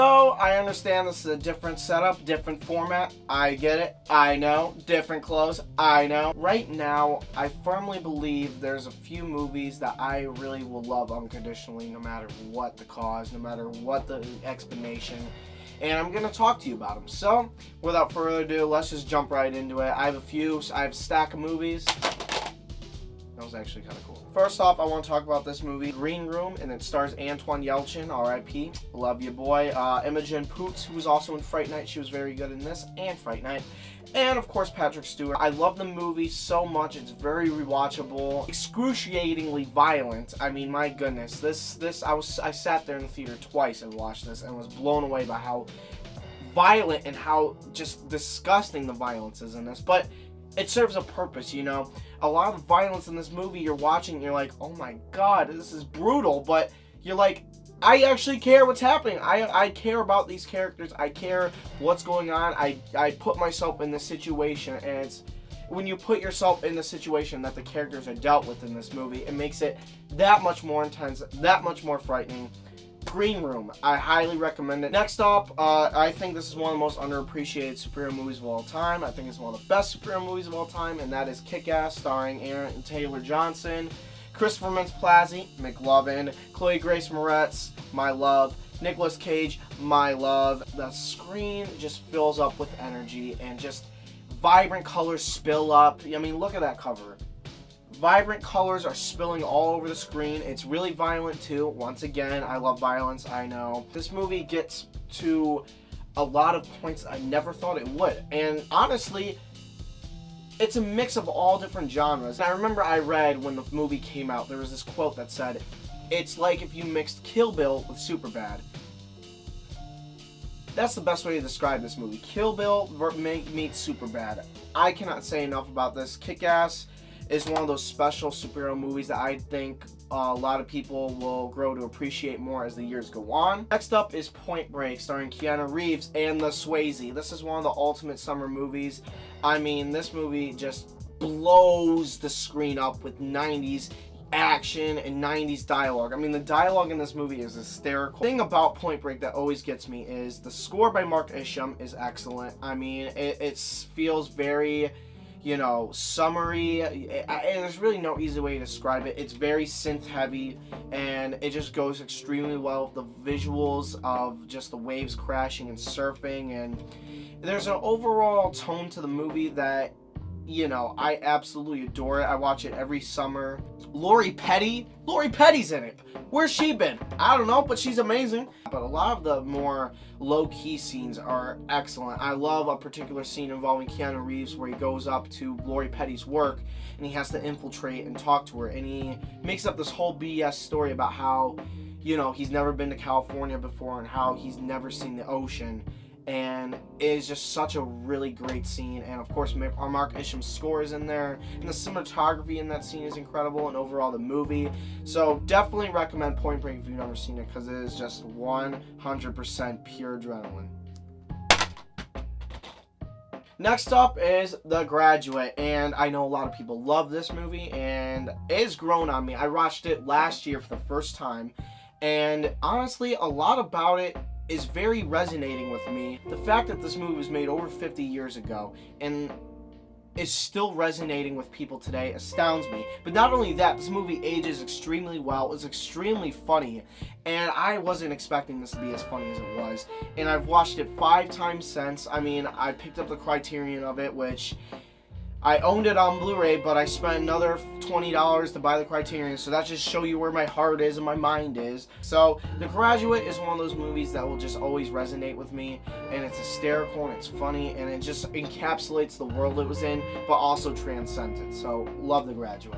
So, I understand this is a different setup, different format. I get it. I know. Different clothes. I know. Right now, I firmly believe there's a few movies that I really will love unconditionally, no matter what the cause, no matter what the explanation. And I'm going to talk to you about them. So, without further ado, let's just jump right into it. I have a stack of movies. That was actually kind of cool. First off, I want to talk about this movie, Green Room, and it stars Antoine Yelchin, R.I.P. Love you, boy. Imogen Poots, who was also in Fright Night. She was very good in this and Fright Night. And, of course, Patrick Stewart. I love the movie so much. It's very rewatchable. Excruciatingly violent. I mean, my goodness. I sat there in the theater twice and watched this and was blown away by how violent and how just disgusting the violence is in this. But it serves a purpose, you know. A lot of the violence in this movie you're watching, and you're like, oh my god, this is brutal. But you're like, I actually care what's happening. I care about these characters. I care what's going on. I put myself in this situation, and it's when you put yourself in the situation that the characters are dealt with in this movie, it makes it that much more intense, that much more frightening. Green Room, I highly recommend it. Next up, I think this is one of the most underappreciated superhero movies of all time. I think it's one of the best superhero movies of all time, and that is KickAss, starring Aaron Taylor-Johnson, Christopher Mintz-Plasse, McLovin, Chloe Grace Moretz, my love, Nicolas Cage, my love. The screen just fills up with energy, and just vibrant colors spill up. I mean, look at that cover. Vibrant colors are spilling all over the screen. It's really violent too. Once again, I love violence, I know. This movie gets to a lot of points I never thought it would. And honestly, it's a mix of all different genres. And I remember I read when the movie came out, there was this quote that said, it's like if you mixed Kill Bill with Superbad. That's the best way to describe this movie. Kill Bill meets Superbad. I cannot say enough about this. Kick-Ass is one of those special superhero movies that I think a lot of people will grow to appreciate more as the years go on. Next up is Point Break, starring Keanu Reeves and the Swayze. This is one of the ultimate summer movies. I mean, this movie just blows the screen up with 90s action and 90s dialogue. I mean, the dialogue in this movie is hysterical. The thing about Point Break that always gets me is the score by Mark Isham is excellent. I mean, it feels very, you know, summery. There's really no easy way to describe it. It's very synth heavy, and it just goes extremely well with the visuals of just the waves crashing and surfing, and there's an overall tone to the movie that, you know, I absolutely adore it. I watch it every summer. Lori Petty's in it. Where's she been? I don't know, but she's amazing. But a lot of the more low-key scenes are excellent. I love a particular scene involving Keanu Reeves where he goes up to Lori Petty's work and he has to infiltrate and talk to her, and he makes up this whole BS story about how, you know, he's never been to California before and how he's never seen the ocean. And it is just such a really great scene. And of course, Mark Isham's score is in there, and the cinematography in that scene is incredible, and overall the movie. So definitely recommend Point Break if you've never seen it, because it is just 100% pure adrenaline. Next up is The Graduate, and I know a lot of people love this movie, and it has grown on me. I watched it last year for the first time, and honestly, a lot about it is very resonating with me. The fact that this movie was made over 50 years ago and is still resonating with people today astounds me. But not only that, this movie ages extremely well. It's extremely funny, and I wasn't expecting this to be as funny as it was. And I've watched it 5 times since. I mean, I picked up the Criterion of it, which I owned it on Blu-ray, but I spent another $20 to buy the Criterion, so that just shows you where my heart is and my mind is. So, The Graduate is one of those movies that will just always resonate with me, and it's hysterical, and it's funny, and it just encapsulates the world it was in, but also transcends it. So, love The Graduate.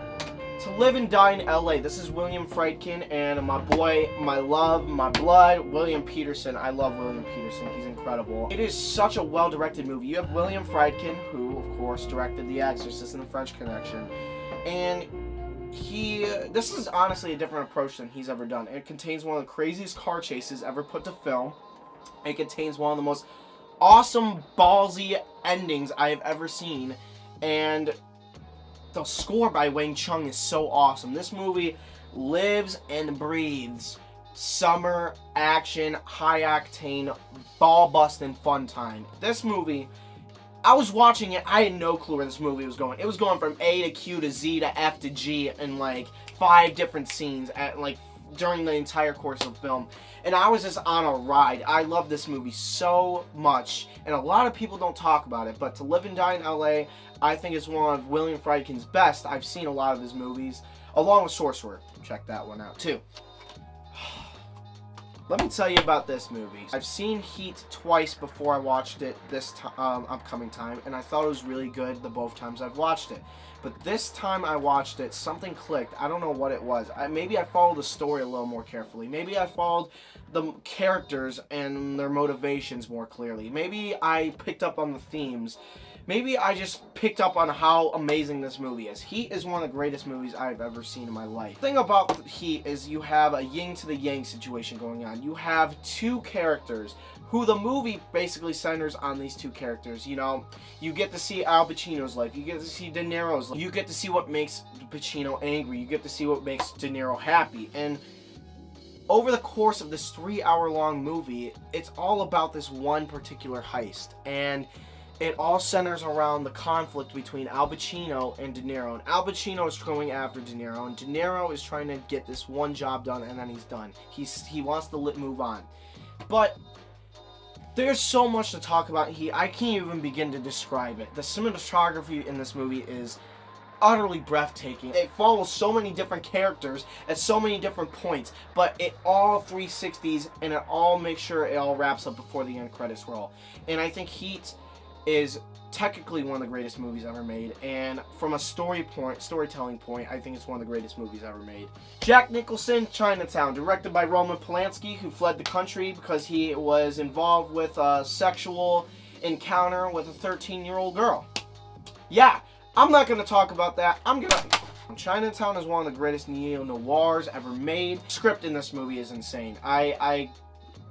To Live and Die in LA. This is William Friedkin and my boy, my love, my blood, William Peterson. I love William Peterson. He's incredible. It is such a well-directed movie. You have William Friedkin, who, of course, directed The Exorcist and The French Connection. And this is honestly a different approach than he's ever done. It contains one of the craziest car chases ever put to film. It contains one of the most awesome, ballsy endings I have ever seen. And the score by Wang Chung is so awesome. This movie lives and breathes summer action, high octane, ball busting fun time. This movie, I was watching it, I had no clue where this movie was going. It was going from A to Q to Z to F to G in like 5 different scenes at like during the entire course of the film. And I was just on a ride. I love this movie so much. And a lot of people don't talk about it, but To Live and Die in LA, I think is one of William Friedkin's best. I've seen a lot of his movies, along with Sorcerer. Check that one out too. Let me tell you about this movie. I've seen Heat twice before I watched it this upcoming time, and I thought it was really good the both times I've watched it. But this time I watched it, something clicked. I don't know what it was. Maybe I followed the story a little more carefully. Maybe I followed the characters and their motivations more clearly. Maybe I picked up on the themes. Maybe I just picked up on how amazing this movie is. Heat is one of the greatest movies I've ever seen in my life. The thing about Heat is you have a yin to the yang situation going on. You have 2 characters who the movie basically centers on these 2 characters. You know, you get to see Al Pacino's life. You get to see De Niro's life. You get to see what makes Pacino angry. You get to see what makes De Niro happy. And over the course of this 3-hour-long movie, it's all about this one particular heist. And it all centers around the conflict between Al Pacino and De Niro. And Al Pacino is going after De Niro, and De Niro is trying to get this one job done, and then he's done. He wants to move on. But there's so much to talk about here. I can't even begin to describe it. The cinematography in this movie is utterly breathtaking. It follows so many different characters at so many different points, but it all 360s, and it all makes sure it all wraps up before the end credits roll. And I think Heat is technically one of the greatest movies ever made, and from a storytelling point, I think it's one of the greatest movies ever made. Jack Nicholson, Chinatown, directed by Roman Polanski, who fled the country because he was involved with a sexual encounter with a 13-year-old girl. Yeah, I'm not going to talk about that. Chinatown is one of the greatest neo-noirs ever made. The script in this movie is insane.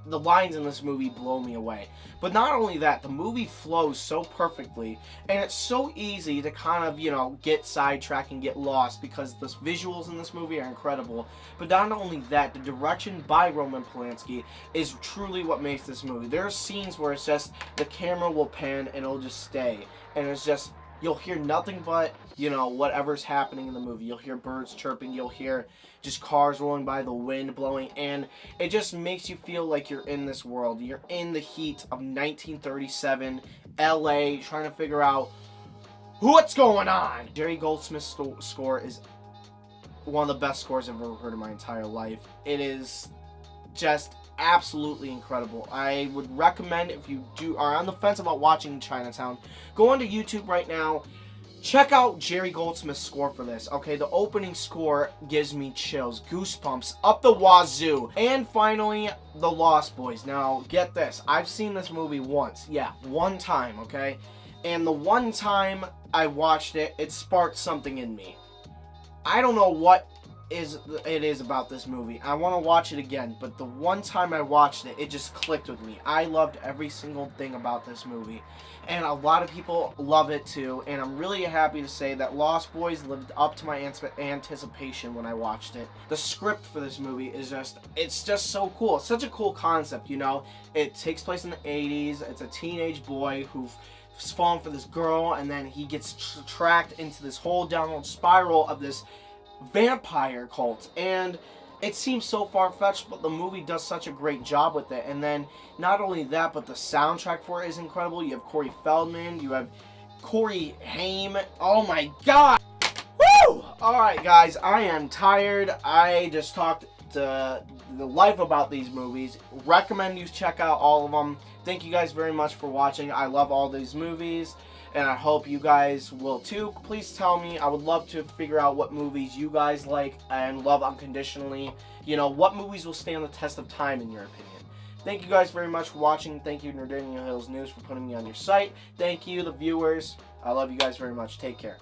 The lines in this movie blow me away. But not only that, the movie flows so perfectly, and it's so easy to kind of, you know, get sidetracked and get lost because the visuals in this movie are incredible. But not only that, the direction by Roman Polanski is truly what makes this movie. There are scenes where it's just the camera will pan and it'll just stay, and it's just, you'll hear nothing but, you know, whatever's happening in the movie. You'll hear birds chirping, you'll hear just cars rolling by, the wind blowing, and it just makes you feel like you're in this world. You're in the heat of 1937 LA, trying to figure out what's going on. Jerry Goldsmith's score is one of the best scores I've ever heard in my entire life. It is just absolutely incredible. I would recommend, if you are on the fence about watching Chinatown, go onto YouTube right now. Check out Jerry Goldsmith's score for this. Okay, the opening score gives me chills, goosebumps up the wazoo. And finally, The Lost Boys. Now, get this. I've seen this movie once. Yeah, one time, okay? And the one time I watched it, it sparked something in me. I don't know what it is about this movie. I want to watch it again, but the one time I watched it, it just clicked with me. I loved every single thing about this movie, and a lot of people love it too, and I'm really happy to say that Lost Boys lived up to my anticipation when I watched it. The script for this movie is it's just so cool. It's such a cool concept, you know? It takes place in the 80s. It's a teenage boy who's fallen for this girl, and then he gets tracked into this whole downward spiral of this vampire cult, and it seems so far-fetched, but the movie does such a great job with it. And then not only that, but the soundtrack for it is incredible. You have Corey Feldman, you have Corey Haim. Oh my god! Woo! Alright guys, I am tired. I just talked to the life about these movies. Recommend you check out all of them. Thank you guys very much for watching. I love all these movies, and I hope you guys will too. Please tell me. I would love to figure out what movies you guys like and love unconditionally. You know, what movies will stand the test of time in your opinion. Thank you guys very much for watching. Thank you, Nerdania Hills News, for putting me on your site. Thank you, the viewers. I love you guys very much. Take care.